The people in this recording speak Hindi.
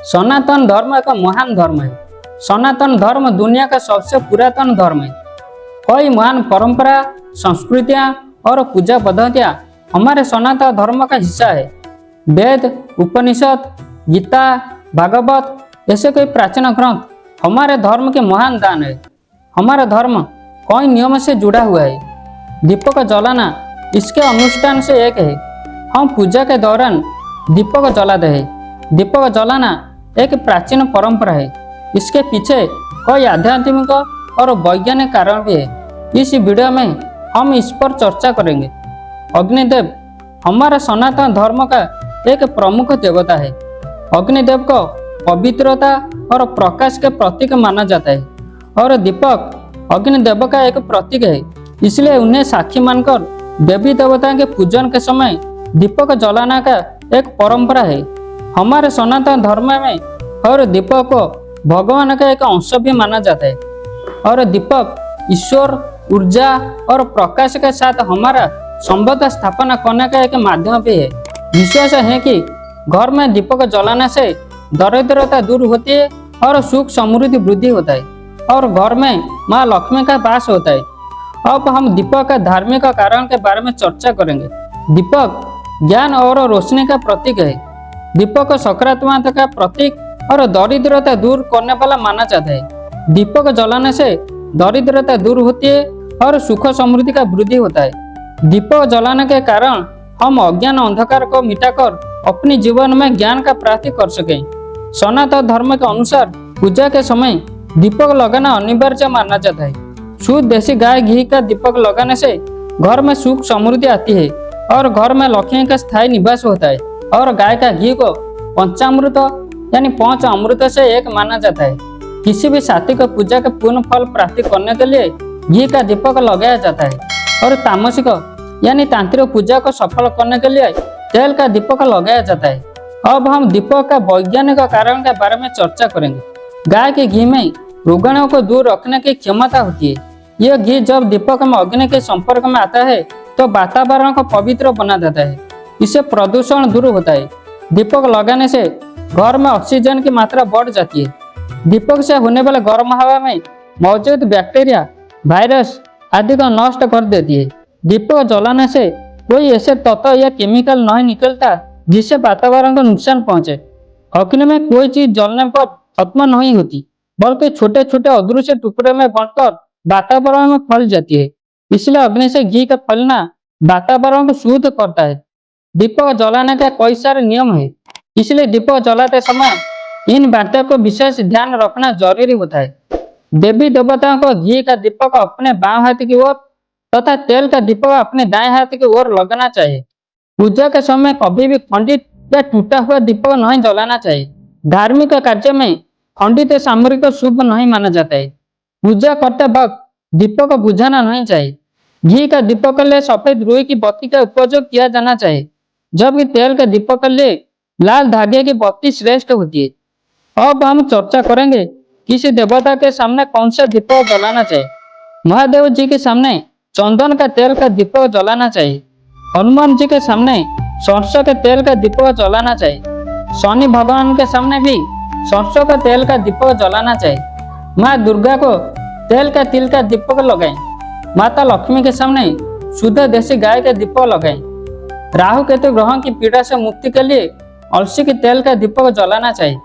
सनातन धर्म एक महान धर्म है। सनातन धर्म दुनिया का सबसे पुरातन धर्म है। कई महान परंपरा, संस्कृतियां और पूजा पद्धतियां हमारे सनातन धर्म का हिस्सा है। वेद, उपनिषद, गीता, भागवत ऐसे कई प्राचीन ग्रंथ हमारे धर्म के महान दान है। हमारा धर्म कई नियम से जुड़ा हुआ है। दीपक जलाना इसके अनुष्ठान से एक है। हम पूजा के दौरान दीपक जलाते हैं। दीपक जलाना एक प्राचीन परंपरा है। इसके पीछे कई आध्यात्मिक और वैज्ञानिक कारण भी है। इस वीडियो में हम इस पर चर्चा करेंगे। अग्निदेव हमारा सनातन धर्म का एक प्रमुख देवता है। अग्निदेव को पवित्रता और प्रकाश के प्रतीक माना जाता है और दीपक अग्निदेव का एक प्रतीक है। इसलिए उन्हें साक्षी मानकर देवी देवता के पूजन के समय दीपक जलाना का एक परंपरा है। हमारे सनातन धर्म में और दीपक को भगवान का एक अंश भी माना जाता है और दीपक ईश्वर, ऊर्जा और प्रकाश के साथ हमारा संबंध स्थापना करने का एक माध्यम भी है। विश्वास है कि घर में दीपक जलाने से दरिद्रता दूर होती है और सुख समृद्धि वृद्धि होता है और घर में माँ लक्ष्मी का वास होता है। अब हम दीपक का धार्मिक कारण के बारे में चर्चा करेंगे। दीपक ज्ञान और रोशनी का प्रतीक है। दीपक सकारात्मकता का प्रतीक और दरिद्रता दूर करने वाला माना जाता है। दीपक जलाने से दरिद्रता दूर होती है और सुख समृद्धि का वृद्धि होता है। दीपक जलाने के कारण हम अज्ञान अंधकार को मिटाकर अपने जीवन में ज्ञान का प्राप्ति कर सकें। सनातन धर्म के अनुसार पूजा के समय दीपक लगाना अनिवार्य माना जाता है। शुद्ध देसी गाय घी का दीपक लगाने से घर में सुख समृद्धि आती है और घर में लक्ष्मी का स्थायी निवास होता है। और गाय का घी को पंचामृत यानी 5 अमृत से एक माना जाता है। किसी भी सात्विक पूजा के पूर्ण फल प्राप्ति करने के लिए घी का दीपक लगाया जाता है और तामसिक यानी तांत्रिक पूजा को सफल करने के लिए तेल का दीपक लगाया जाता है। अब हम दीपक का वैज्ञानिक कारण के बारे में चर्चा करेंगे। गाय के घी में रोगाणुओं को दूर रखने की क्षमता होती है। यह घी जब दीपक में अग्नि के संपर्क में आता है तो वातावरण को पवित्र बना देता है। इससे प्रदूषण दूर होता है। दीपक लगाने से घर में ऑक्सीजन की मात्रा बढ़ जाती है। दीपक से होने वाले गर्म हवा में मौजूद बैक्टीरिया, वायरस आदि को नष्ट कर देती है। दीपक जलाने से कोई ऐसे तत्व या केमिकल नहीं निकलता जिससे वातावरण को नुकसान पहुंचे। अग्नि में कोई चीज जलने पर खत्म नहीं होती, बल्कि छोटे छोटे अदृश्य टुकड़े में बढ़कर वातावरण में फैल जाती है। इसलिए अग्नि से घी का फैलना वातावरण को शुद्ध करता है। दीपक जलाने का कई सारे नियम है, इसलिए दीपक जलाते समय इन बातों को विशेष ध्यान रखना जरूरी होता है। देवी देवताओं को घी का दीपक अपने बाएं हाथ की ओर तथा तेल का दीपक अपने दाएं हाथ की ओर लगाना चाहिए। पूजा के समय कभी भी खंडित या टूटा हुआ दीपक नहीं जलाना चाहिए। धार्मिक कार्य में खंडित सामग्री को शुभ नहीं माना जाता है। पूजा करते वक्त दीपक बुझाना नहीं चाहिए। घी का दीपक के लिए सफेद रुई की बत्ती का उपयोग किया जाना चाहिए, जबकि तेल के दीपक के लिए लाल धागे की बत्ती श्रेष्ठ होती है। अब हम चर्चा करेंगे किसी देवता के सामने कौन सा दीपक जलाना चाहिए। महादेव जी के सामने चंदन का तेल का दीपक जलाना चाहिए। हनुमान जी के सामने सरसों के तेल का दीपक जलाना चाहिए। शनि भगवान के सामने भी सरसों का तेल का दीपक जलाना चाहिए। माँ दुर्गा को तेल का तिल का दीपक लगाएं। माता लक्ष्मी के सामने शुद्ध देसी गाय का दीपक लगाएं। राहु केतु ग्रहों की पीड़ा से मुक्ति के लिए अलसी के तेल का दीपक जलाना चाहिए।